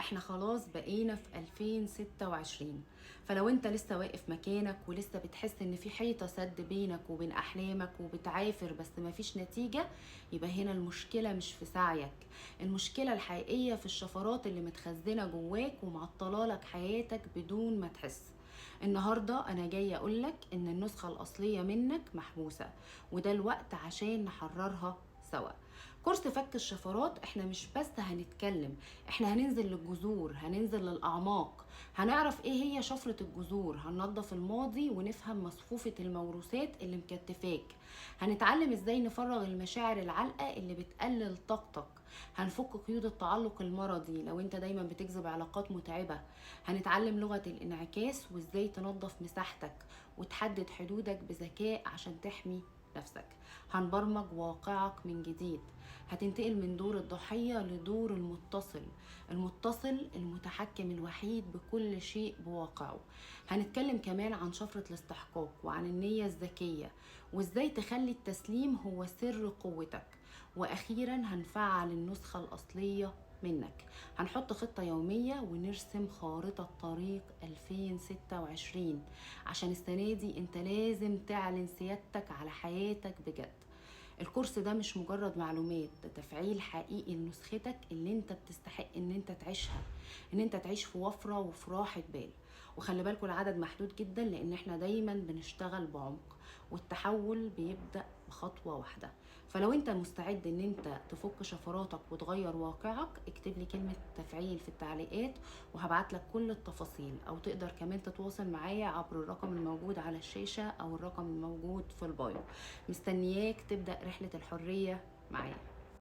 احنا خلاص بقينا في 2026. فلو انت لسه واقف مكانك ولسه بتحس ان في حيطة سد بينك وبين احلامك وبتعافر بس مفيش نتيجة، يبقى هنا المشكلة مش في سعيك. المشكلة الحقيقية في الشفرات اللي متخزنة جواك ومعطلالك حياتك بدون ما تحس. النهاردة انا جاية اقولك ان النسخة الاصلية منك محبوسة، وده الوقت عشان نحررها سوا. كورس فك الشفرات احنا مش بس هنتكلم، احنا هننزل للجذور، هننزل للأعماق، هنعرف ايه هي شفرة الجذور، هننظف الماضي ونفهم مصفوفة الموروثات اللي مكتفاك، هنتعلم ازاي نفرغ المشاعر العالقة اللي بتقلل طاقتك، هنفك قيود التعلق المرضي لو انت دايما بتجذب علاقات متعبة، هنتعلم لغة الانعكاس وازاي تنظف مساحتك وتحدد حدودك بذكاء عشان تحمي نفسك، هنبرمج واقعك من جديد، هتنتقل من دور الضحية لدور المتصل المتحكم الوحيد بكل شيء بواقعه. هنتكلم كمان عن شفرة الاستحقاق وعن النية الذكية وازاي تخلي التسليم هو سر قوتك. واخيرا هنفعل النسخة الاصلية منك، هنحط خطة يومية ونرسم خارطة طريق 2026 عشان السنة دي انت لازم تعلن سيادتك على حياتك بجد. الكورس ده مش مجرد معلومات، ده تفعيل حقيقي لنسختك اللي انت بتستحق ان انت تعيشها، ان انت تعيش في وفرة وفي راحة بال. وخلي بالكوا العدد محدود جدا لان احنا دايما بنشتغل بعمق، والتحول بيبدأ بخطوة واحدة. فلو انت مستعد ان انت تفك شفراتك وتغير واقعك، اكتب لي كلمة تفعيل في التعليقات وهبعت لك كل التفاصيل، او تقدر كمان تتواصل معايا عبر الرقم الموجود على الشاشة او الرقم الموجود في البايو. مستنياك تبدأ رحلة الحرية معايا.